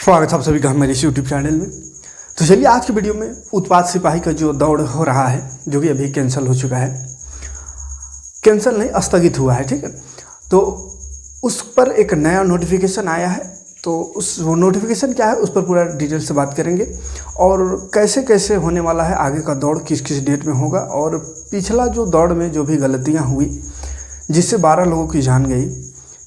स्वागत है आप सभी का मेरे इस यूट्यूब चैनल में। तो चलिए आज की वीडियो में उत्पाद सिपाही का जो दौड़ हो रहा है जो कि अभी कैंसिल हो चुका है, कैंसिल नहीं स्थगित हुआ है, ठीक है। तो उस पर एक नया नोटिफिकेशन आया है, तो वो नोटिफिकेशन क्या है उस पर पूरा डिटेल से बात करेंगे और कैसे कैसे होने वाला है आगे का दौड़, किस किस डेट में होगा और पिछला जो दौड़ में जो भी गलतियाँ हुई जिससे 12 लोगों की जान गई,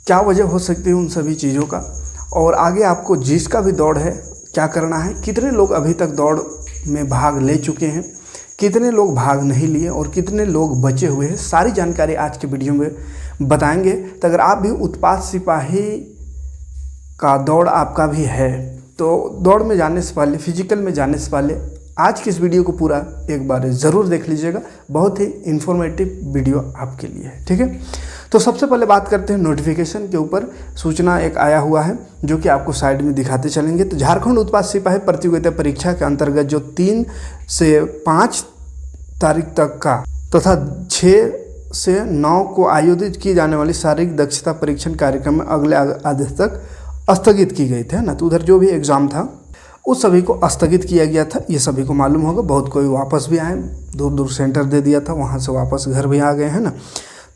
क्या वजह हो सकती है उन सभी चीज़ों का, और आगे आपको जिसका भी दौड़ है क्या करना है, कितने लोग अभी तक दौड़ में भाग ले चुके हैं, कितने लोग भाग नहीं लिए और कितने लोग बचे हुए हैं, सारी जानकारी आज के वीडियो में बताएंगे। तो अगर आप भी उत्पाद सिपाही का दौड़ आपका भी है तो दौड़ में जाने से पहले, फिजिकल में जाने से पहले आज की इस वीडियो को पूरा एक बार ज़रूर देख लीजिएगा, बहुत ही इन्फॉर्मेटिव वीडियो आपके लिए है, ठीक है। तो सबसे पहले बात करते हैं नोटिफिकेशन के ऊपर। सूचना एक आया हुआ है जो कि आपको साइड में दिखाते चलेंगे। तो झारखंड उत्पाद सिपाही प्रतियोगिता परीक्षा के अंतर्गत जो 3 से 5 तारीख तक का तथा 6 से 9 को आयोजित की जाने वाली शारीरिक दक्षता परीक्षण कार्यक्रम में अगले आदेश तक स्थगित की गई थी ना। तो उधर जो भी एग्ज़ाम था उस सभी को स्थगित किया गया था, ये सभी को मालूम होगा। बहुत कोई वापस भी आए, दूर दूर सेंटर दे दिया था, वहाँ से वापस घर भी आ गए हैं ना,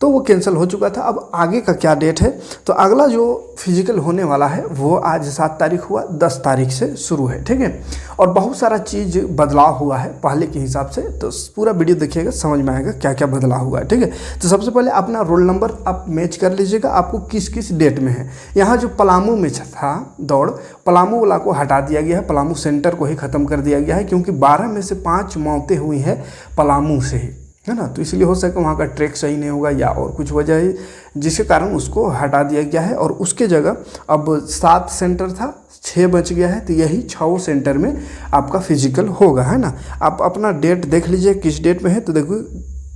तो वो कैंसिल हो चुका था। अब आगे का क्या डेट है, तो अगला जो फिजिकल होने वाला है वो आज 7 तारीख हुआ, 10 तारीख से शुरू है, ठीक है। और बहुत सारा चीज़ बदलाव हुआ है पहले के हिसाब से, तो पूरा वीडियो देखिएगा समझ में आएगा क्या क्या बदलाव हुआ है, ठीक है। तो सबसे पहले अपना रोल नंबर आप मैच कर लीजिएगा, आपको किस किस डेट में है। यहाँ जो पलामू में था दौड़, पलामू वाला को हटा दिया गया है, पलामू सेंटर को ही ख़त्म कर दिया गया है, क्योंकि 12 में से 5 मौतें हुई हैं पलामू से ही, है ना। तो इसलिए हो सके वहाँ का ट्रैक सही नहीं होगा या और कुछ वजह है जिसके कारण उसको हटा दिया गया है और उसके जगह अब 7 सेंटर था, 6 बच गया है। तो यही 6 सेंटर में आपका फिजिकल होगा, है ना। आप अपना डेट देख लीजिए किस डेट में है। तो देखो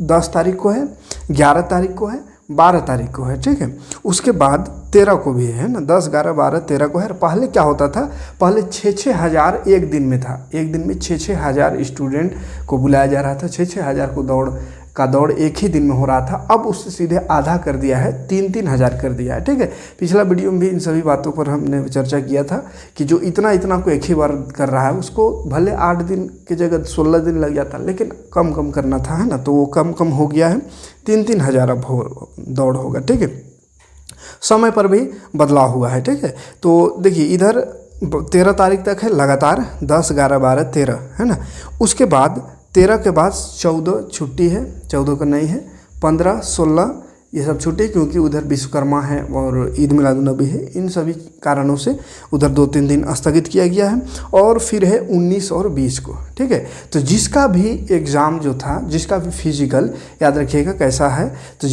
10 तारीख को है, 11 तारीख को है, 12 तारीख को है, ठीक है। उसके बाद 13 को भी है ना, 10, 11, 12, 13 को है। पहले क्या होता था, पहले 6-6 हज़ार एक दिन में था, एक दिन में 6-6 हज़ार स्टूडेंट को बुलाया जा रहा था, 6-6 हज़ार को दौड़ एक ही दिन में हो रहा था। अब उससे सीधे आधा कर दिया है, 3-3 हज़ार कर दिया है, ठीक है। पिछला वीडियो में भी इन सभी बातों पर हमने चर्चा किया था कि जो इतना को एक ही बार कर रहा है उसको भले 8 दिन की जगह 16 दिन लग जाता, लेकिन कम करना था, है ना। तो वो कम हो गया है, 3-3 हज़ार अब दौड़ होगा, ठीक है। समय पर भी बदलाव हुआ है, ठीक है। तो देखिए इधर 13 तारीख तक है लगातार, 10, 11, 12, 13, है ना। उसके बाद 13 के बाद 14 छुट्टी है, 14 का नहीं है, 15, 16 ये सब छुट्टी, क्योंकि उधर विश्वकर्मा है और ईद मिलादुन्नबी है। इन सभी कारणों से उधर 2-3 दिन स्थगित किया गया है। और फिर है 19 और 20 को, ठीक है। तो जिसका भी एग्ज़ाम जो था, जिसका भी फिजिकल, याद रखिएगा कैसा है, तो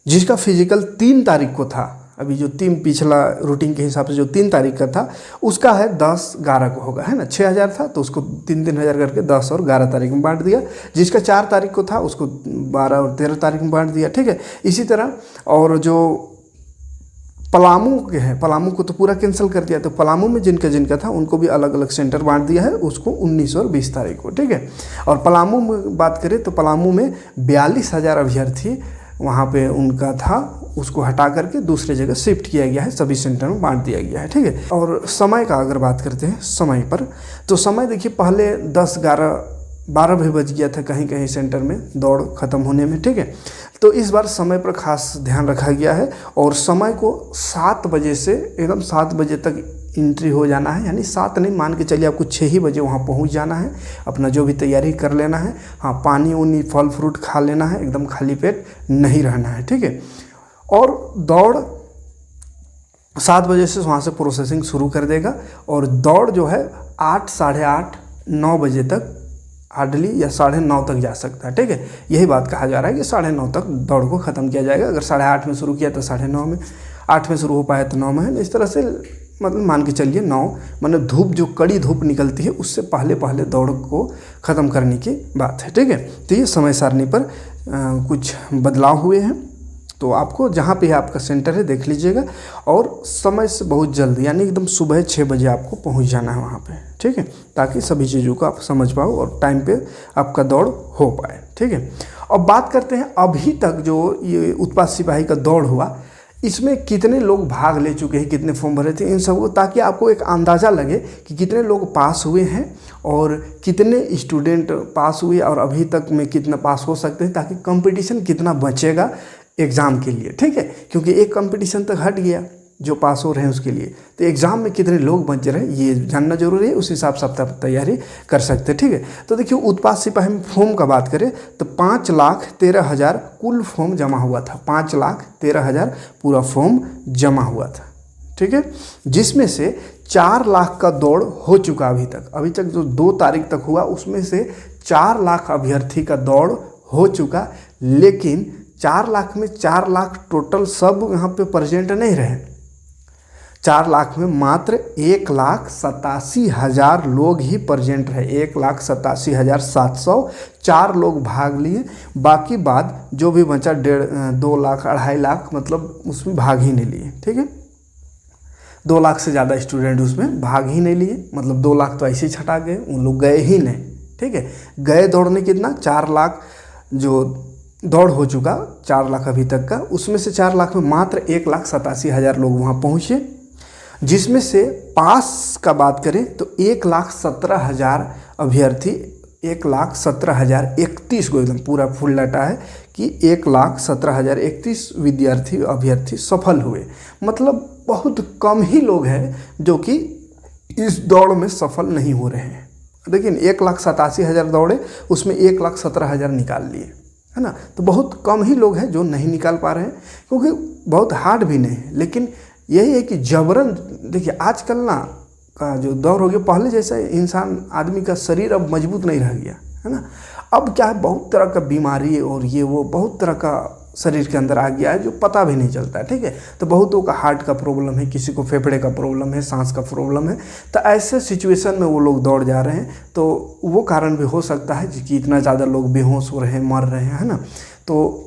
जिसका फिजिकल 3 तारीख को था, अभी जो 3 पिछला रूटीन के हिसाब से जो 3 तारीख का था उसका है 10-11 को होगा, है ना। 6 हज़ार था तो उसको 3-3 हज़ार करके 10 और 11 तारीख में बांट दिया। जिसका 4 तारीख को था उसको 12 और 13 तारीख में बांट दिया, ठीक है। इसी तरह और जो पलामू के हैं, पलामू को तो पूरा कैंसिल कर दिया, तो पलामू में जिनका था उनको भी अलग अलग सेंटर बांट दिया है, उसको 19 और 20 तारीख को, ठीक है। और पलामू में बात करें तो पलामू में 42 हज़ार अभ्यर्थी वहाँ पे उनका था, उसको हटा करके दूसरे जगह शिफ्ट किया गया है, सभी सेंटर में बांट दिया गया है, ठीक है। और समय का अगर बात करते हैं समय पर, तो समय देखिए पहले 10, 11, 12 भी बज गया था कहीं सेंटर में दौड़ ख़त्म होने में, ठीक है। तो इस बार समय पर खास ध्यान रखा गया है और समय को 7 बजे से एकदम 7 बजे तक एंट्री हो जाना है, यानी 7 नहीं, मान के चलिए आपको 6 ही बजे वहाँ पहुँच जाना है, अपना जो भी तैयारी कर लेना है। हाँ, पानी उनी फल फ्रूट खा लेना है, एकदम खाली पेट नहीं रहना है, ठीक है। और दौड़ 7 बजे से वहाँ से प्रोसेसिंग शुरू कर देगा और दौड़ जो है 8, साढ़े 8, 9 बजे तक हार्डली या 9:30 तक जा सकता है, ठीक है। यही बात कहा जा रहा है कि 9:30 तक दौड़ को ख़त्म किया जाएगा। अगर 8:30 में शुरू किया तो 9:30 में, 8 में शुरू हो पाया तो 9 में, है। इस तरह से मतलब मान के चलिए 9, मतलब धूप जो कड़ी धूप निकलती है उससे पहले दौड़ को ख़त्म करने की बात है, ठीक है। तो ये समय सारणी पर कुछ बदलाव हुए हैं। तो आपको जहाँ पे आपका सेंटर है देख लीजिएगा और समय से बहुत जल्द, यानी एकदम सुबह 6 बजे आपको पहुँच जाना है वहाँ पे, ठीक है, ताकि सभी चीज़ों को आप समझ पाओ और टाइम पे आपका दौड़ हो पाए, ठीक है। अब बात करते हैं अभी तक जो ये उत्पाद सिपाही का दौड़ हुआ, इसमें कितने लोग भाग ले चुके हैं, कितने फॉर्म भरे थे, इन सबको, ताकि आपको एक अंदाज़ा लगे कि कितने लोग पास हुए हैं और कितने स्टूडेंट पास हुए और अभी तक में कितना पास हो सकते हैं, ताकि कंपटीशन कितना बचेगा एग्ज़ाम के लिए, ठीक है। क्योंकि एक कंपटीशन तक हट गया जो पास हो रहे हैं उसके लिए, तो एग्ज़ाम में कितने लोग बच रहे हैं ये जानना जरूरी है, उस हिसाब से आप तैयारी कर सकते हैं, ठीक है। तो देखिए उत्पाद सिपाही में फॉर्म का बात करें तो 5,13,000 कुल फॉर्म जमा हुआ था, 5,13,000 पूरा फॉर्म जमा हुआ था, ठीक है। जिसमें से 4 लाख का दौड़ हो चुका अभी तक जो 2 तारीख तक हुआ उसमें से 4 लाख अभ्यर्थी का दौड़ हो चुका, लेकिन 4 लाख में 4 लाख टोटल सब यहाँ पे प्रेजेंट नहीं रहे। 4 लाख में मात्र 1,87,000 लोग ही प्रेजेंट रहे, 1,87,704 लोग भाग लिए। बाकी बाद जो भी बचा 2 लाख 2.5 लाख मतलब उसमें भाग ही नहीं लिए, ठीक है। 2 लाख से ज़्यादा स्टूडेंट उसमें भाग ही नहीं लिए, मतलब 2 लाख तो ऐसे ही छटा गए, उन लोग गए ही नहीं, ठीक है। गए दौड़ने कितना 4 लाख जो दौड़ हो चुका 4 लाख अभी तक का, उसमें से 4 लाख में मात्र 1,87,000 लोग वहाँ पहुँचे। जिसमें से पास का बात करें तो 1,17,000 अभ्यर्थी, 1,17,031 को एकदम पूरा फुल डाटा है कि 1,17,031 विद्यार्थी अभ्यर्थी सफल हुए। मतलब बहुत कम ही लोग हैं जो कि इस दौड़ में सफल नहीं हो रहे हैं। देखिए 1,87,000 दौड़े, उसमें 1,17,000 निकाल लिए, है ना। तो बहुत कम ही लोग हैं जो नहीं निकाल पा रहे हैं, क्योंकि बहुत हार्ड भी नहीं है। लेकिन यही है कि जबरन, देखिए आजकल ना का जो दौर हो गया, पहले जैसा इंसान आदमी का शरीर अब मजबूत नहीं रह गया, है ना। अब क्या है, बहुत तरह का बीमारी और ये वो बहुत तरह का शरीर के अंदर आ गया है जो पता भी नहीं चलता है, ठीक है। तो बहुतों का हार्ट का प्रॉब्लम है, किसी को फेफड़े का प्रॉब्लम है, सांस का प्रॉब्लम है। तो ऐसे सिचुएशन में वो लोग दौड़ जा रहे हैं, तो वो कारण भी हो सकता है कि इतना ज़्यादा लोग बेहोश हो रहे हैं, मर रहे हैं, है ना। तो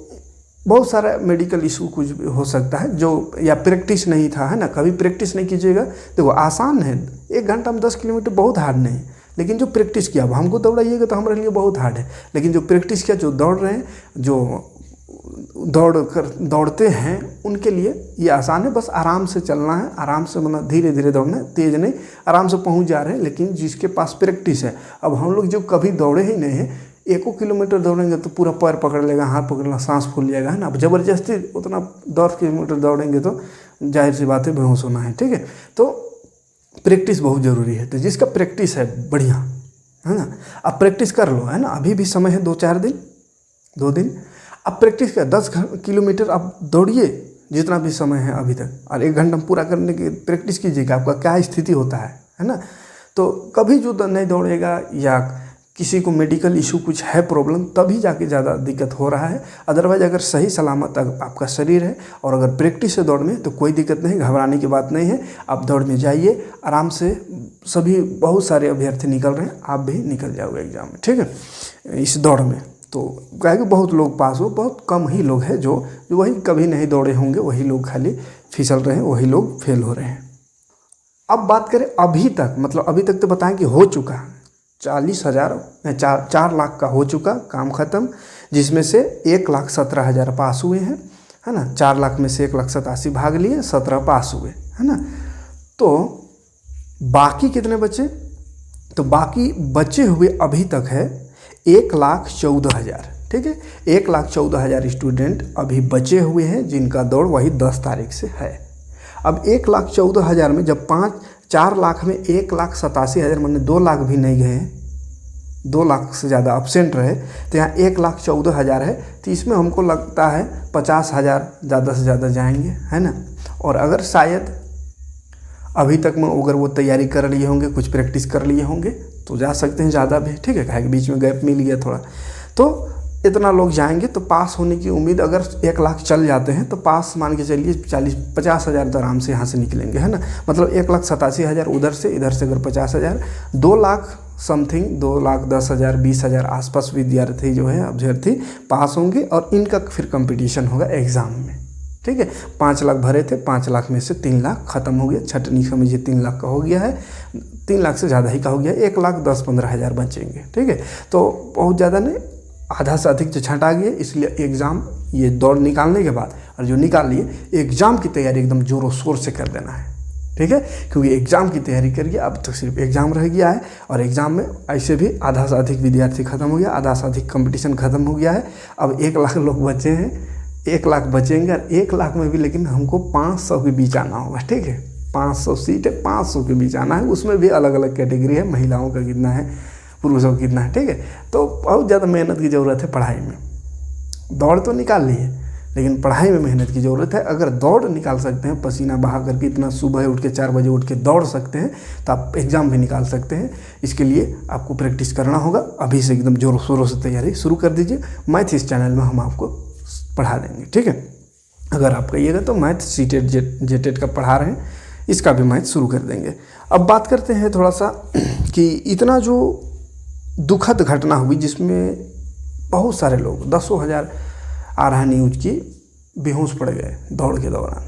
बहुत सारा मेडिकल इशू कुछ भी हो सकता है जो, या प्रैक्टिस नहीं था, है ना। कभी प्रैक्टिस नहीं कीजिएगा, देखो आसान है, 1 घंटा में 10 किलोमीटर बहुत हार्ड नहीं, लेकिन जो प्रैक्टिस किया, अब हमको दौड़ाइएगा तो हमारे लिए बहुत हार्ड है। लेकिन जो प्रैक्टिस किया, जो दौड़ रहे हैं, जो दौड़ते हैं, उनके लिए ये आसान है। बस आराम से चलना है, आराम से, मतलब धीरे धीरे दौड़ना है, तेज़ नहीं, आराम से पहुंच जा रहे हैं। लेकिन जिसके पास प्रैक्टिस है, अब हम लोग जो कभी दौड़े ही नहीं हैं, 1 किलोमीटर दौड़ेंगे तो पूरा पैर पकड़ लेगा, हाथ पकड़ लेगा, सांस फूल जाएगा, है ना। अब ज़बरदस्ती उतना 10 किलोमीटर दौड़ेंगे तो जाहिर सी बात है बेहोश होना है, ठीक है। तो प्रैक्टिस बहुत ज़रूरी है। तो जिसका प्रैक्टिस है बढ़िया, है ना, अब प्रैक्टिस कर लो, है ना। अभी भी समय है 2-4 दिन, 2 दिन अब प्रैक्टिस कर, 10 किलोमीटर आप दौड़िए जितना भी समय है अभी तक, और 1 घंटा पूरा करने की प्रैक्टिस कीजिएगा, आपका क्या स्थिति होता है ना। तो कभी जो नहीं दौड़ेगा या किसी को मेडिकल इशू कुछ है प्रॉब्लम, तभी जाके ज़्यादा दिक्कत हो रहा है। अदरवाइज अगर सही सलामत आपका शरीर है और अगर प्रैक्टिस है दौड़ में, तो कोई दिक्कत नहीं, घबराने की बात नहीं है। आप दौड़ में जाइए आराम से, सभी बहुत सारे अभ्यर्थी निकल रहे हैं, आप भी निकल जाओगे एग्जाम में, ठीक है, इस दौड़ में। तो क्या है कि बहुत लोग पास हो, बहुत कम ही लोग हैं जो वही कभी नहीं दौड़े होंगे, वही लोग खाली फिसल रहे हैं, वही लोग फेल हो रहे हैं। अब बात करें अभी तक, मतलब अभी तक तो बताएं कि हो चुका 4 लाख का हो चुका काम ख़त्म, जिसमें से 1,17,000 पास हुए हैं, है ना। 4 लाख में से 1,87,000 भाग लिए, 17 पास हुए, है ना। तो बाकी कितने बचे, तो बाकी बचे हुए अभी तक है 1,14,000, ठीक है। 1,14,000 स्टूडेंट अभी बचे हुए हैं जिनका दौड़ वही 10 तारीख से है। अब 1,14,000 में जब 4 लाख में 1,87,000 मैंने 2 लाख भी नहीं गए, 2 लाख से ज़्यादा अब्सेंट रहे, तो यहाँ 1,14,000 है। तो इसमें हमको लगता है 50,000 ज़्यादा से ज़्यादा जाएंगे, है ना। और अगर शायद अभी तक में अगर वो तैयारी कर लिए होंगे, कुछ प्रैक्टिस कर लिए होंगे, तो जा सकते हैं ज़्यादा भी, ठीक है। कहे कि बीच में गैप मिल गया थोड़ा, तो इतना लोग जाएंगे तो पास होने की उम्मीद, अगर 1 लाख चल जाते हैं तो पास मान के चलिए 40-50,000 तो आराम से यहाँ से निकलेंगे, है ना। मतलब 1,87,000 उधर से, इधर से अगर 50,000, 2 लाख समथिंग, 2,10,000 20,000 आसपास विद्यार्थी जो है अभ्यर्थी पास होंगे, और इनका फिर कंपटीशन होगा एग्ज़ाम में, ठीक है। 5 लाख भरे थे, 5 लाख में से 3 लाख ख़त्म हो गया, छटनी समझिए 3 लाख का हो गया है, 3 लाख से ज़्यादा ही का हो गया, 1,10-15,000 बचेंगे, ठीक है। तो बहुत ज़्यादा नहीं, आधा से अधिक जो छँटा गया, इसलिए एग्ज़ाम ये दौड़ निकालने के बाद और जो निकाल लिए, एग्ज़ाम की तैयारी एकदम ज़ोरों शोर से कर देना है, ठीक है। क्योंकि एग्ज़ाम की तैयारी करिए, अब तो सिर्फ एग्ज़ाम रह गया है और एग्ज़ाम में ऐसे भी आधा से अधिक विद्यार्थी ख़त्म हो गया, आधा से अधिक कंपटीशन ख़त्म हो गया है। अब 1 लाख लोग बचे हैं, 1 लाख बचेंगे और 1 लाख में भी लेकिन हमको 500 के बीच आना होगा, ठीक है। 500 सीट है, 500 के बीच आना है, उसमें भी अलग अलग कैटेगरी है, महिलाओं का कितना है, पुरुषों का कितना है, ठीक है। तो बहुत ज़्यादा मेहनत की ज़रूरत है पढ़ाई में। दौड़ तो निकाल ली है लेकिन पढ़ाई में मेहनत की ज़रूरत है। अगर दौड़ निकाल सकते हैं, पसीना बहा करके इतना सुबह उठ के 4 बजे उठ के दौड़ सकते हैं, तो आप एग्ज़ाम भी निकाल सकते हैं। इसके लिए आपको प्रैक्टिस करना होगा। अभी से एकदम ज़ोरों शोरों से तैयारी शुरू कर दीजिए। मैथ इस चैनल में हम आपको पढ़ा देंगे, ठीक है। अगर आप कहिएगा तो मैथ सीटेट जेटेट का पढ़ा रहे हैं, इसका भी मैथ शुरू कर देंगे। अब बात करते हैं थोड़ा सा कि इतना जो दुखद घटना हुई जिसमें बहुत सारे लोग, 10,000 आ रहा न्यूज की, बेहोश पड़ गए दौड़ के दौरान,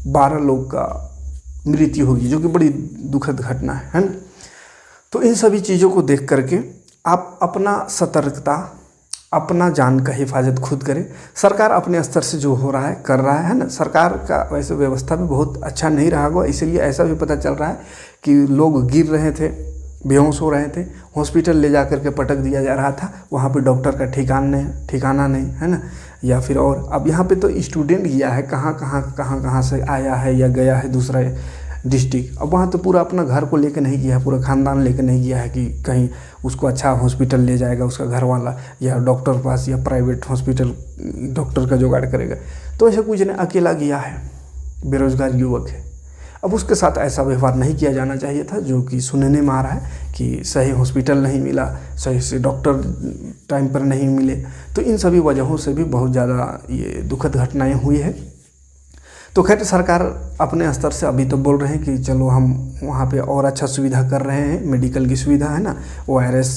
12 लोग का मृत्यु होगी, जो कि बड़ी दुखद घटना है ना। तो इन सभी चीज़ों को देख करके आप अपना सतर्कता, अपना जान का हिफाजत खुद करें। सरकार अपने स्तर से जो हो रहा है कर रहा है ना। सरकार का वैसे व्यवस्था भी बहुत अच्छा नहीं रहा होगा, इसीलिए ऐसा भी पता चल रहा है कि लोग गिर रहे थे, बेहोश हो रहे थे, हॉस्पिटल ले जा करके पटक दिया जा रहा था, वहाँ पे डॉक्टर का ठिकाना नहीं है ना। या फिर और अब यहाँ पे तो स्टूडेंट गया है, कहाँ से आया है या गया है दूसरा डिस्ट्रिक्ट, अब वहाँ तो पूरा अपना घर को लेकर नहीं गया है, पूरा खानदान लेकर नहीं गया है कि कहीं उसको अच्छा हॉस्पिटल ले जाएगा उसका घर वाला या डॉक्टर पास या प्राइवेट हॉस्पिटल डॉक्टर का जुगाड़ करेगा। तो ऐसा कुछ नहीं, अकेला गया है, बेरोजगार युवक है। अब उसके साथ ऐसा व्यवहार नहीं किया जाना चाहिए था, जो कि सुनने में आ रहा है कि सही हॉस्पिटल नहीं मिला, सही से डॉक्टर टाइम पर नहीं मिले। तो इन सभी वजहों से भी बहुत ज़्यादा ये दुखद घटनाएं हुई है। तो खैर सरकार अपने स्तर से अभी तो बोल रहे हैं कि चलो हम वहाँ पे और अच्छा सुविधा कर रहे हैं, मेडिकल की सुविधा है ना, ORS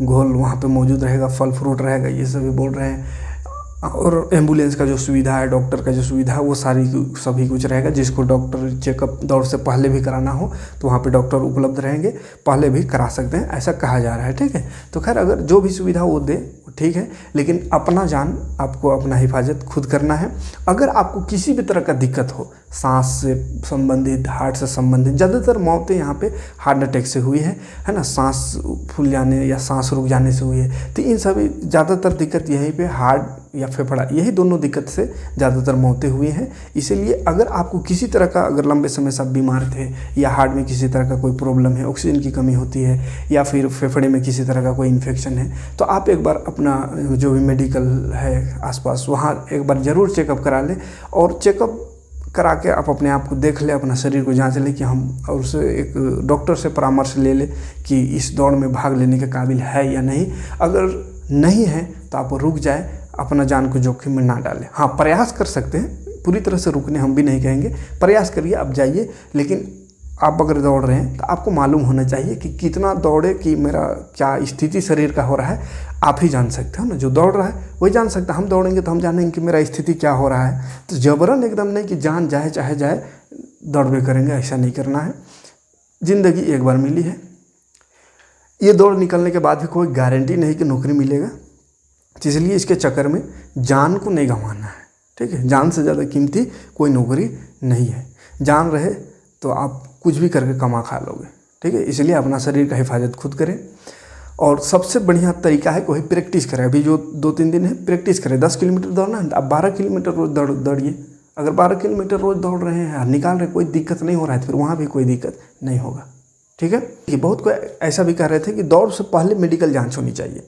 घोल वहाँ पे मौजूद रहेगा, फल फ्रूट रहेगा, ये सभी बोल रहे हैं। और एम्बुलेंस का जो सुविधा है, डॉक्टर का जो सुविधा है, वो सभी कुछ रहेगा। जिसको डॉक्टर चेकअप दौड़ से पहले भी कराना हो तो वहाँ पे डॉक्टर उपलब्ध रहेंगे, पहले भी करा सकते हैं, ऐसा कहा जा रहा है, ठीक है। तो खैर अगर जो भी सुविधा वो दे ठीक है, लेकिन अपना जान आपको अपना हिफाजत खुद करना है। अगर आपको किसी भी तरह का दिक्कत हो, सांस से संबंधित, हार्ट से संबंधित, ज़्यादातर मौतें यहाँ पे हार्ट अटैक से हुई है ना, सांस फूल जाने या सांस रुक जाने से हुई है। तो इन सभी ज़्यादातर दिक्कत यहीं पे हार्ट या फेफड़ा, यही दोनों दिक्कत से ज़्यादातर मौतें हुई हैं। इसीलिए अगर आपको किसी तरह का, अगर लंबे समय से आप बीमार थे या हार्ट में किसी तरह का कोई प्रॉब्लम है, ऑक्सीजन की कमी होती है या फिर फेफड़े में किसी तरह का कोई इन्फेक्शन है, तो आप एक बार अपना जो भी मेडिकल है आसपास, वहाँ एक बार ज़रूर चेकअप करा लें। और चेकअप करा के आप अपने आप को देख लें, अपना शरीर को जांच लें कि हम, और उससे एक डॉक्टर से परामर्श ले लें कि इस दौड़ में भाग लेने के काबिल है या नहीं। अगर नहीं है तो आप रुक जाए, अपना जान को जोखिम में ना डालें। हाँ, प्रयास कर सकते हैं, पूरी तरह से रुकने हम भी नहीं कहेंगे, प्रयास करिए, आप जाइए। लेकिन आप अगर दौड़ रहे हैं तो आपको मालूम होना चाहिए कि कितना दौड़े, कि मेरा क्या स्थिति शरीर का हो रहा है, आप ही जान सकते हो ना। जो दौड़ रहा है वही जान सकता है। हम दौड़ेंगे तो हम जानेंगे कि मेरा स्थिति क्या हो रहा है। तो जबरन एकदम नहीं कि जान जाए चाहे जाए दौड़वे करेंगे, ऐसा नहीं करना है। ज़िंदगी एक बार मिली है, ये दौड़ निकलने के बाद भी कोई गारंटी नहीं कि नौकरी मिलेगा, इसलिए इसके चक्कर में जान को नहीं गंवाना है, ठीक है। जान से ज़्यादा कीमती कोई नौकरी नहीं है। जान रहे तो आप कुछ भी करके कमा खा लोगे, ठीक है। इसलिए अपना शरीर का हिफाजत खुद करें। और सबसे बढ़िया तरीका है कि वही प्रैक्टिस करें। अभी जो 2-3 दिन है प्रैक्टिस करें। 10 किलोमीटर दौड़ना है, आप 12 किलोमीटर रोज़ दौड़िए। अगर 12 किलोमीटर रोज़ दौड़ रहे हैं, निकाल रहे, कोई दिक्कत नहीं हो रहा है, तो फिर वहाँ भी कोई दिक्कत नहीं होगा, ठीक है। ये बहुत कोई ऐसा भी कह रहे थे कि दौड़ से पहले मेडिकल जाँच होनी चाहिए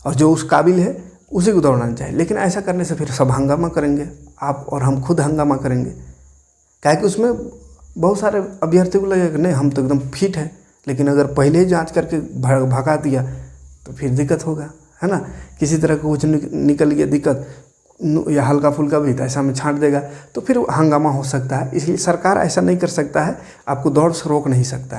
और जो उस काबिल है उसी को दौड़ना चाहिए। लेकिन ऐसा करने से फिर सब हंगामा करेंगे, आप और हम खुद हंगामा करेंगे। क्या है कि उसमें बहुत सारे अभ्यर्थियों को लगेगा कि नहीं हम तो एकदम फिट है, लेकिन अगर पहले ही जांच करके भगा दिया तो फिर दिक्कत होगा, है ना। किसी तरह का कुछ निकल गया दिक्कत या हल्का फुल्का भी, तो ऐसा में छांट देगा तो फिर हंगामा हो सकता है। इसलिए सरकार ऐसा नहीं कर सकता है, आपको दौड़ से रोक नहीं सकता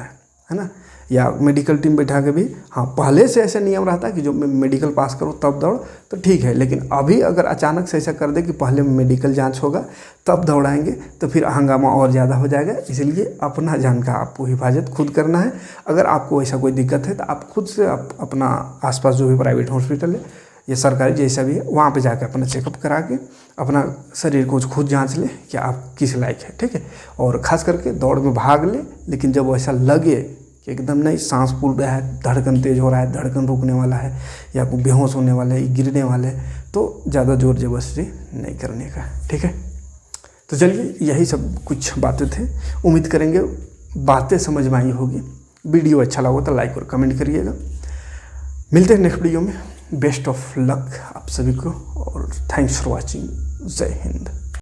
है ना। या मेडिकल टीम बैठा के भी, हाँ पहले से ऐसे नियम रहता है कि जो मेडिकल पास करो तब दौड़, तो ठीक है। लेकिन अभी अगर अचानक से ऐसा कर दे कि पहले मेडिकल जांच होगा तब दौड़ाएंगे तो फिर हंगामा और ज़्यादा हो जाएगा। इसलिए अपना जान का आपको हिफाजत खुद करना है। अगर आपको ऐसा कोई दिक्कत है तो आप खुद से अपना आसपास जो भी प्राइवेट हॉस्पिटल है या सरकारी जैसा भी है, वहाँ पे जाकर अपना चेकअप करा के अपना शरीर को खुद जांच ले कि आप किस लायक है, ठीक है। और ख़ास करके दौड़ में भाग ले, लेकिन जब ऐसा लगे कि एकदम नहीं सांस फूल रहा है, धड़कन तेज़ हो रहा है, धड़कन रुकने वाला है, या कोई बेहोश होने वाला है, गिरने वाले, तो ज़्यादा जोर जबरदस्ती नहीं करने का, ठीक है। तो चलिए यही सब कुछ बातें थे, उम्मीद करेंगे बातें समझ में आई होगी। वीडियो अच्छा लगा तो लाइक और कमेंट करिएगा। मिलते हैं नेक्स्ट वीडियो में। बेस्ट ऑफ लक आप सभी को और थैंक्स फॉर वॉचिंग। जय हिंद।